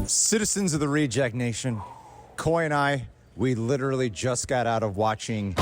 Citizens of the Reject Nation, Coy and I, we literally just got out of watching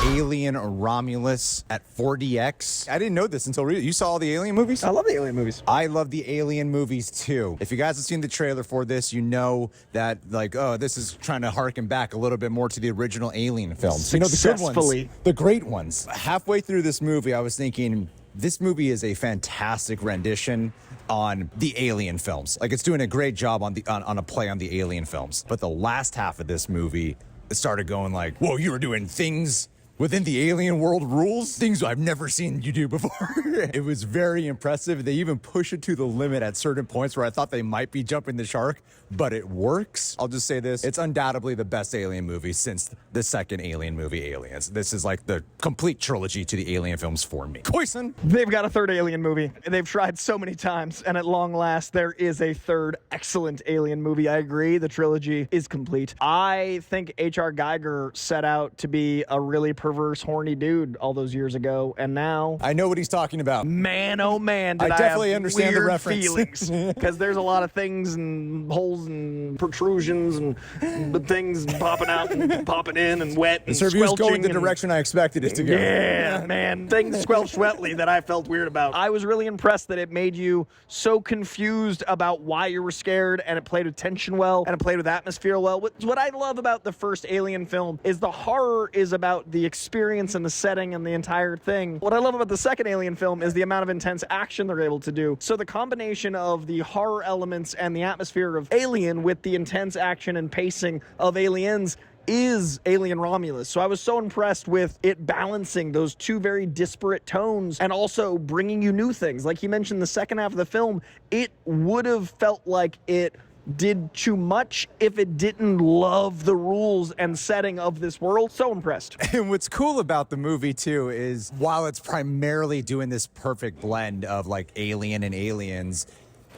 Alien Romulus at 4DX. I didn't know this until you saw all the Alien movies? I love the Alien movies. I love the Alien movies too. If you guys have seen the trailer for this, you know that like, oh, this is trying to harken back a little bit more to the original Alien films. You know, the good ones, the great ones. Halfway through this movie, I was thinking, this movie is a fantastic rendition on the Alien films. Like, it's doing a great job on a play on the Alien films. But the last half of this movie, it started going like, whoa, you were doing things within the alien world rules, things I've never seen you do before. It was very impressive. They even push it to the limit at certain points where I thought they might be jumping the shark, but it works. I'll just say this, it's undoubtedly the best Alien movie since the second Alien movie, Aliens. This is like the complete trilogy to the Alien films for me. Koyson! They've got a third Alien movie. They've tried so many times, and at long last, there is a third excellent Alien movie. I agree, the trilogy is complete. I think H.R. Geiger set out to be a really perverse, horny dude all those years ago, and now I know what he's talking about. Man, oh man, did I definitely have understand weird the reference. feelings, because there's a lot of things and holes and protrusions and things popping out and popping in and wet and this review's squelching going the direction I expected it to go. Yeah, man, things squelched wetly that I felt weird about. I was really impressed that it made you so confused about why you were scared, and it played with tension well, and it played with atmosphere well. What I love about the first Alien film is the horror is about the experience and the setting and the entire thing. What I love about the second Alien film is the amount of intense action they're able to do. So the combination of the horror elements and the atmosphere of Alien with the intense action and pacing of Aliens is Alien Romulus. So I was so impressed with it balancing those two very disparate tones and also bringing you new things. Like you mentioned, the second half of the film, it would have felt like it did too much if it didn't love the rules and setting of this world. So impressed. And what's cool about the movie too is while it's primarily doing this perfect blend of like Alien and Aliens,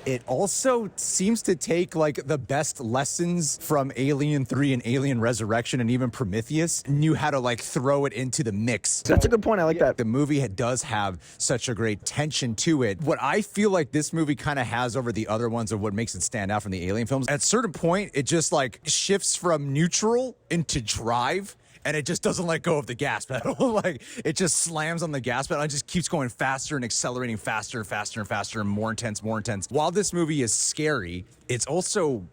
it also seems to take like the best lessons from Alien 3 and Alien Resurrection and even Prometheus, knew how to like throw it into the mix. That's a good point. I like that. The movie does have such a great tension to it. What I feel like this movie kind of has over the other ones of what makes it stand out from the Alien films, at a certain point, it just like shifts from neutral into drive. And it just doesn't let go of the gas pedal. Like, it just slams on the gas pedal and just keeps going faster and accelerating faster and faster and faster and more intense, more intense. While this movie is scary, it's also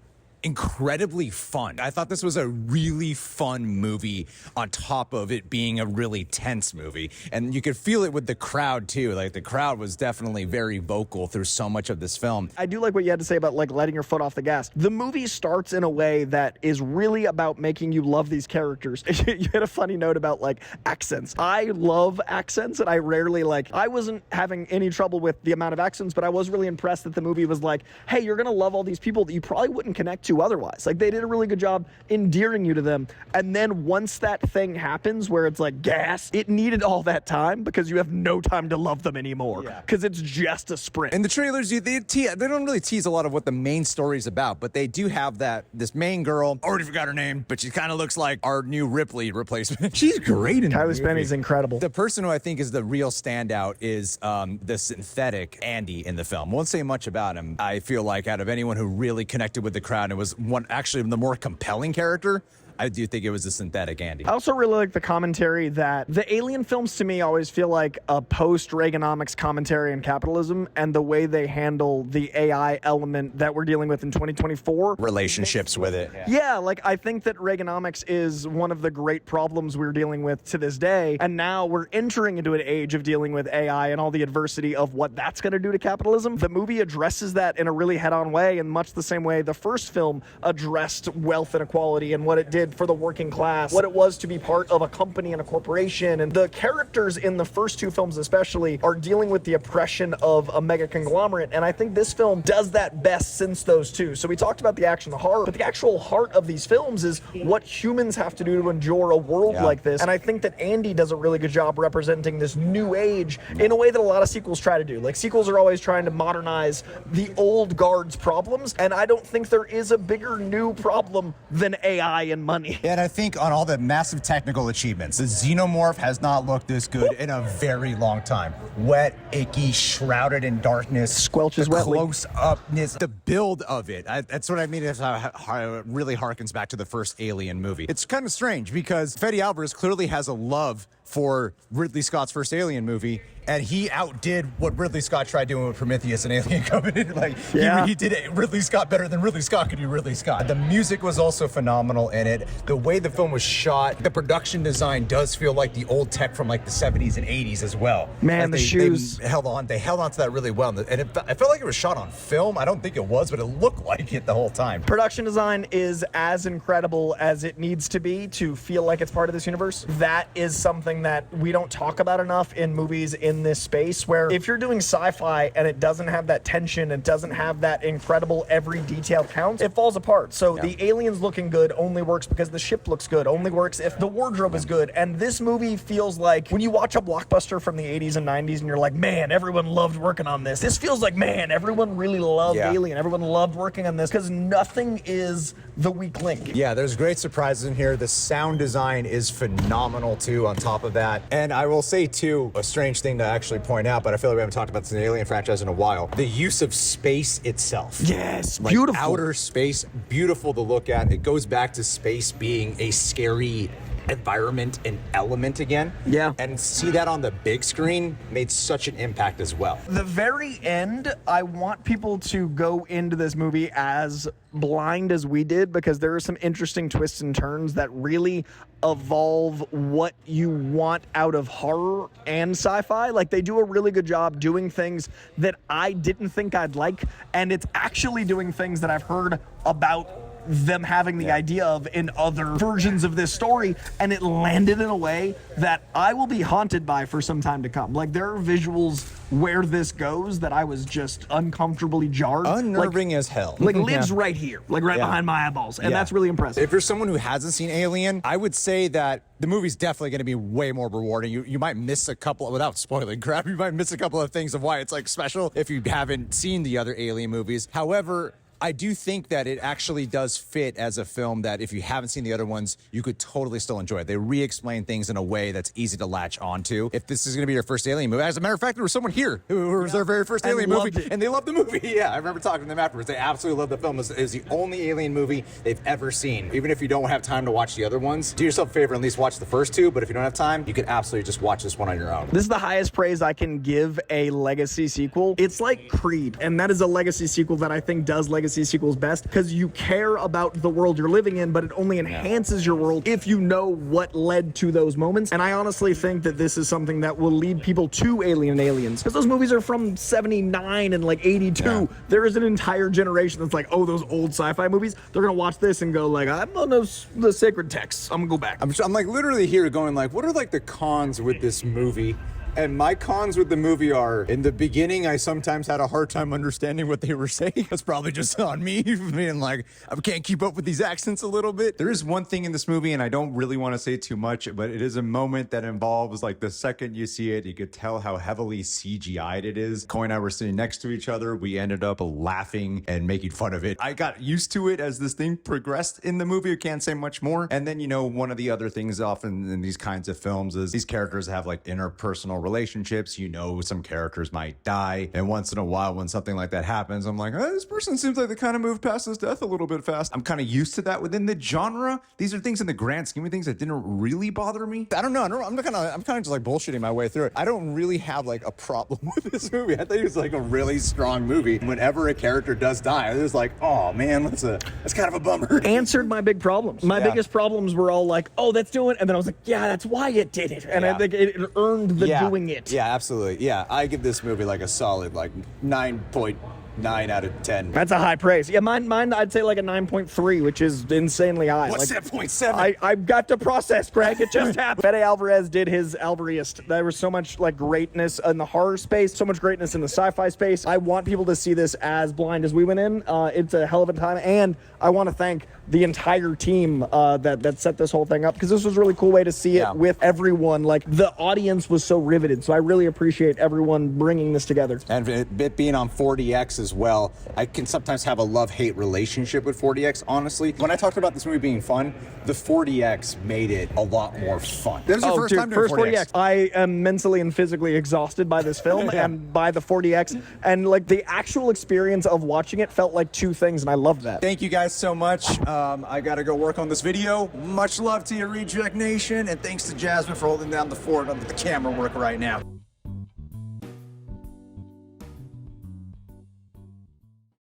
incredibly fun. I thought this was a really fun movie on top of it being a really tense movie. And you could feel it with the crowd too. Like, the crowd was definitely very vocal through so much of this film. I do like what you had to say about like letting your foot off the gas. The movie starts in a way that is really about making you love these characters. You had a funny note about like accents. I love accents, and I rarely I wasn't having any trouble with the amount of accents, but I was really impressed that the movie was like, hey, you're gonna love all these people that you probably wouldn't connect to otherwise. Like, they did a really good job endearing you to them. And then once that thing happens where it's like gas, it needed all that time because you have no time to love them anymore because it's just a sprint. And the trailers, they don't really tease a lot of what the main story is about, but they do have this main girl, already forgot her name, but she kind of looks like our new Ripley replacement. She's great in the movie. Cailee Spaeny is incredible. The person who I think is the real standout is the synthetic Andy in the film. Won't say much about him. I feel like out of anyone who really connected with the crowd and was actually the more compelling character, I do think it was the synthetic Andy. I also really like the commentary that the Alien films to me always feel like a post-Reaganomics commentary on capitalism and the way they handle the AI element that we're dealing with in 2024. Relationships with it. Yeah, like I think that Reaganomics is one of the great problems we're dealing with to this day. And now we're entering into an age of dealing with AI and all the adversity of what that's going to do to capitalism. The movie addresses that in a really head-on way, in much the same way the first film addressed wealth inequality and what it did for the working class, what it was to be part of a company and a corporation. And the characters in the first two films especially are dealing with the oppression of a mega conglomerate, and I think this film does that best since those two. So we talked about the action, the horror, but the actual heart of these films is what humans have to do to endure a world like this. And I think that Andy does a really good job representing this new age in a way that a lot of sequels try to do. Like, sequels are always trying to modernize the old guard's problems, and I don't think there is a bigger new problem than AI in my money. And I think on all the massive technical achievements, the Xenomorph has not looked this good in a very long time. Wet, icky, shrouded in darkness. Squelches wetly. Close-upness. The build of it. That's what I mean. It's how it really harkens back to the first Alien movie. It's kind of strange because Fede Alvarez clearly has a love for Ridley Scott's first Alien movie, and he outdid what Ridley Scott tried doing with Prometheus and Alien Covenant. He did it, Ridley Scott better than Ridley Scott could do Ridley Scott. The music was also phenomenal in it. The way the film was shot, the production design does feel like the old tech from like the 70s and 80s as well. Man, the shoes. They held on to that really well. And I felt like it was shot on film. I don't think it was, but it looked like it the whole time. Production design is as incredible as it needs to be to feel like it's part of this universe. That is something that we don't talk about enough in movies in this space, where if you're doing sci-fi and it doesn't have that tension, it doesn't have that incredible every detail counts, it falls apart. So the aliens looking good only works because the ship looks good, only works if the wardrobe is good. And this movie feels like when you watch a blockbuster from the 80s and 90s and you're like, man, everyone loved working on this. This feels like, man, everyone really loved Alien. Everyone loved working on this because nothing is the weak link. Yeah, there's great surprises in here. The sound design is phenomenal too on top of that. And I will say too, a strange thing to actually point out, but I feel like we haven't talked about this in the Alien franchise in a while. The use of space itself. Yes, like beautiful. Outer space, beautiful to look at. It goes back to space being a scary environment and element again. Yeah. And see that on the big screen made such an impact as well. The very end, I want people to go into this movie as blind as we did, because there are some interesting twists and turns that really evolve what you want out of horror and sci-fi. Like, they do a really good job doing things that I didn't think I'd like, and it's actually doing things that I've heard about them having the idea of in other versions of this story, and it landed in a way that I will be haunted by for some time to come. Like, there are visuals where this goes that I was just uncomfortably jarred. Unnerving as hell. Like, lives right here, like right behind my eyeballs, and that's really impressive. If you're someone who hasn't seen Alien, I would say that the movie's definitely going to be way more rewarding. You might miss a couple, without spoiling crap, you might miss a couple of things of why it's like special if you haven't seen the other Alien movies. However, I do think that it actually does fit as a film that if you haven't seen the other ones, you could totally still enjoy it. They re-explain things in a way that's easy to latch onto. If this is going to be your first Alien movie, as a matter of fact, there was someone here who was their very first Alien movie, and they loved the movie. Yeah, I remember talking to them afterwards. They absolutely loved the film. It was the only Alien movie they've ever seen. Even if you don't have time to watch the other ones, do yourself a favor and at least watch the first two, but if you don't have time, you can absolutely just watch this one on your own. This is the highest praise I can give a legacy sequel. It's like Creed, and that is a legacy sequel that I think does legacy sequels best, because you care about the world you're living in, but it only enhances your world if you know what led to those moments. And I honestly think that this is something that will lead people to Alien and Aliens, because those movies are from 79 and like 82. Yeah. There is an entire generation that's like, oh, those old sci-fi movies. They're gonna watch this and go like, I'm on the sacred texts. I'm gonna go back. I'm like literally here going like, what are like the cons with this movie? And my cons with the movie are, in the beginning, I sometimes had a hard time understanding what they were saying. That's probably just on me, being like, I can't keep up with these accents a little bit. There is one thing in this movie, and I don't really want to say too much, but it is a moment that involves, like, the second you see it, you could tell how heavily CGI'd it is. Coy and I were sitting next to each other. We ended up laughing and making fun of it. I got used to it as this thing progressed in the movie. I can't say much more. And then, you know, one of the other things often in these kinds of films is these characters have, like, interpersonal relationships. You know, some characters might die, and once in a while when something like that happens, I'm like, this person seems like they kind of moved past his death a little bit fast. I'm kind of used to that within the genre. These are things in the grand scheme of things that didn't really bother me. I don't know. I'm kind of just like bullshitting my way through it. I don't really have like a problem with this movie. I think it was like a really strong movie. Whenever a character does die, I was like, oh man, that's kind of a bummer. Answered my big problems. My biggest problems were all like, oh, that's doing, and then I was like, yeah, that's why it did it, and I think it earned the doing it. Yeah, absolutely. Yeah, I give this movie like a solid like 9.9 out of 10. That's a high praise. Yeah, mine I'd say like a 9.3, which is insanely high. What's that, 0.7? I've got to process, Greg. It just happened. Fede Alvarez did his Alvarezist. There was so much like greatness in the horror space, so much greatness in the sci-fi space. I want people to see this as blind as we went in. It's a hell of a time, and I want to thank the entire team that set this whole thing up, because this was a really cool way to see it with everyone. Like, the audience was so riveted, so I really appreciate everyone bringing this together. And it being on 4DX as well. I can sometimes have a love-hate relationship with 4DX, honestly. When I talked about this movie being fun, the 4DX made it a lot more fun. This is your first time doing 4DX. I am mentally and physically exhausted by this film and by the 4DX, and like the actual experience of watching it felt like two things, and I loved that. Thank you guys so much. I gotta go work on this video. Much love to your Reject Nation, and thanks to Jasmine for holding down the fort on the camera work right now.